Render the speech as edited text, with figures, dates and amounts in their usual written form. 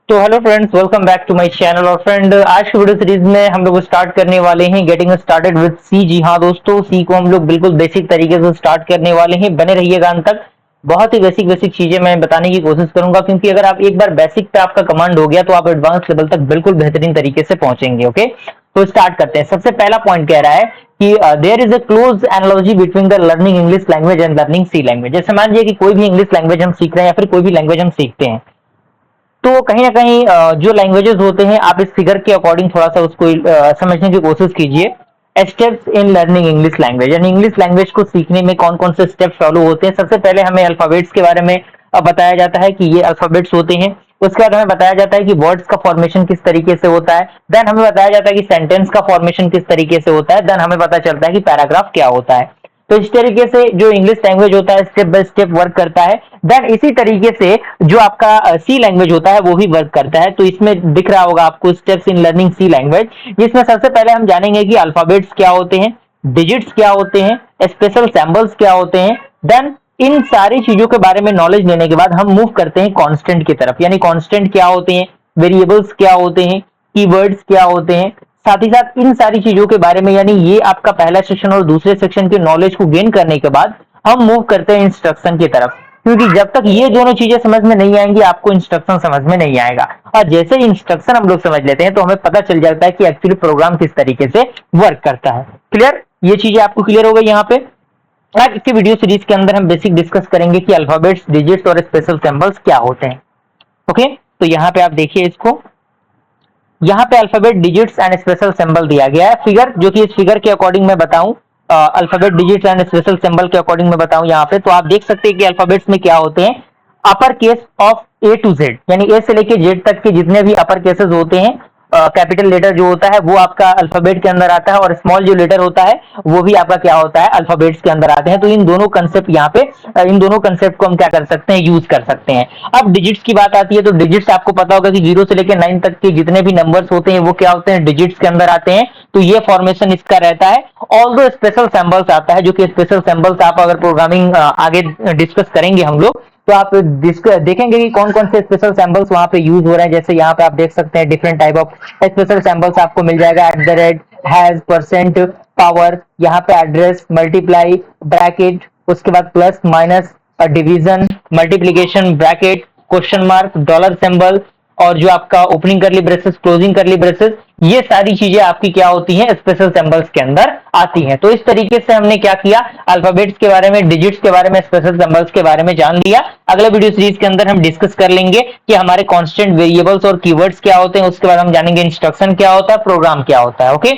तो hello friends, welcome back to my channel. और friend, आज की वीडियो सीरीज में हम लोग स्टार्ट करने वाले हैं गेटिंग स्टार्टेड विद सी। जी हाँ दोस्तों, सी को हम लोग बिल्कुल बेसिक तरीके से स्टार्ट करने वाले हैं। बने रहिएगा अंत तक। बहुत ही बेसिक बेसिक चीजें मैं बताने की कोशिश करूंगा, क्योंकि अगर आप एक बार बेसिक पे आपका कमांड हो गया तो आप एडवांस लेवल तक बिल्कुल बेहतरीन तरीके से पहुंचेंगे। ओके, तो स्टार्ट करते हैं। सबसे पहला पॉइंट कह रहा है कि there is a close analogy between the learning English language and learning C language. जैसे मान लीजिए कि कोई भी इंग्लिश लैंग्वेज हम सीख रहे हैं या फिर कोई भी लैंग्वेज हम सीखते हैं, तो कहीं ना कहीं जो लैंग्वेजेस होते हैं, आप इस फिगर के अकॉर्डिंग थोड़ा सा उसको समझने की कोशिश कीजिए। Steps in learning English language, यानी इंग्लिश लैंग्वेज को सीखने में कौन कौन से स्टेप फॉलो होते हैं। सबसे पहले हमें अल्फाबेट्स के बारे में बताया जाता है कि ये अल्फाबेट्स होते हैं। उसके बाद हमें बताया जाता है कि वर्ड्स का फॉर्मेशन किस तरीके से होता है। देन हमें बताया जाता है कि सेंटेंस का फॉर्मेशन किस तरीके से होता है। देन हमें पता चलता है कि पैराग्राफ क्या होता है। तो इस तरीके से जो इंग्लिश लैंग्वेज होता है स्टेप बाय स्टेप वर्क करता है। देन इसी तरीके से जो आपका सी लैंग्वेज होता है वो भी वर्क करता है। तो इसमें दिख रहा होगा आपको steps in learning C language, जिसमें सबसे पहले हम जानेंगे कि अल्फाबेट्स क्या होते हैं, डिजिट्स क्या होते हैं, स्पेशल सिंबल्स क्या होते हैं। देन इन सारी चीजों के बारे में नॉलेज लेने के बाद हम मूव करते हैं कांस्टेंट की तरफ, यानी कांस्टेंट क्या होते हैं, वेरिएबल्स क्या होते हैं, कीवर्ड्स क्या होते हैं। साथ ही साथ इन सारी चीजों के बारे में, यानी ये आपका पहला सेक्शन और दूसरे सेक्शन के नॉलेज को गेन करने के बाद हम मूव करते हैं इंस्ट्रक्शन की तरफ, क्योंकि जब तक ये दोनों चीजें समझ में नहीं आएंगी आपको इंस्ट्रक्शन समझ में नहीं आएगा। और जैसे इंस्ट्रक्शन हम लोग समझ लेते हैं तो हमें पता चल जाता है कि एक्चुअली प्रोग्राम किस तरीके से वर्क करता है। क्लियर? ये चीजें आपको क्लियर हो गई यहाँ पे। आज की वीडियो सीरीज के अंदर हम बेसिक डिस्कस करेंगे कि अल्फाबेट्स, डिजिट्स और स्पेशल सिंबल्स क्या होते हैं। ओके, तो यहाँ पे आप देखिए इसको, यहाँ पे alphabet, digits and special symbol दिया गया है। फिगर, जो कि इस फिगर के अकॉर्डिंग मैं बताऊं, alphabet, digits and special symbol के अकॉर्डिंग मैं बताऊं यहाँ पे, तो आप देख सकते हैं कि अल्फाबेट्स में क्या होते हैं। Upper case of A to Z, यानी ए से लेके जेड तक के जितने भी अपर केसेस होते हैं, कैपिटल लेटर जो होता है वो आपका अल्फाबेट के अंदर आता है, और स्मॉल जो लेटर होता है वो भी आपका क्या होता है, अल्फाबेट्स के अंदर आते हैं। तो इन दोनों कंसेप्ट यहाँ पे, इन दोनों कंसेप्ट को हम क्या कर सकते हैं, यूज कर सकते हैं। अब डिजिट्स की बात आती है तो डिजिट्स आपको पता होगा कि 0 से लेकर 9 तक के जितने भी नंबर्स होते हैं वो क्या होते हैं, डिजिट्स के अंदर आते हैं। तो ये फॉर्मेशन इसका रहता है। ऑल्दो स्पेशल सिंबल्स आता है, जो कि स्पेशल सिंबल्स आप अगर प्रोग्रामिंग आगे डिस्कस करेंगे हम लोग, तो आप देखेंगे कि कौन कौन से स्पेशल सिंबल्स वहां पे यूज हो रहे हैं। जैसे यहाँ पे आप देख सकते हैं different type of special symbols आपको मिल जाएगा। At the rate, has, percent, power, यहाँ पे एड्रेस, मल्टीप्लाई, ब्रैकेट, उसके बाद plus, minus, division, multiplication, bracket, question mark, dollar symbol, और जो आपका ओपनिंग करली ब्रेसेस, क्लोजिंग करली ब्रेसेस, ये सारी चीजें आपकी क्या होती हैं, स्पेशल सिंबल्स के अंदर आती हैं। तो इस तरीके से हमने क्या किया, अल्फाबेट्स के बारे में, डिजिट्स के बारे में, स्पेशल सिंबल्स के बारे में जान लिया। अगले वीडियो सीरीज के अंदर हम डिस्कस कर लेंगे कि हमारे कांस्टेंट, वेरिएबल्स और कीवर्ड्स क्या होते हैं। उसके बाद हम जानेंगे इंस्ट्रक्शन क्या होता है, प्रोग्राम क्या होता है। ओके,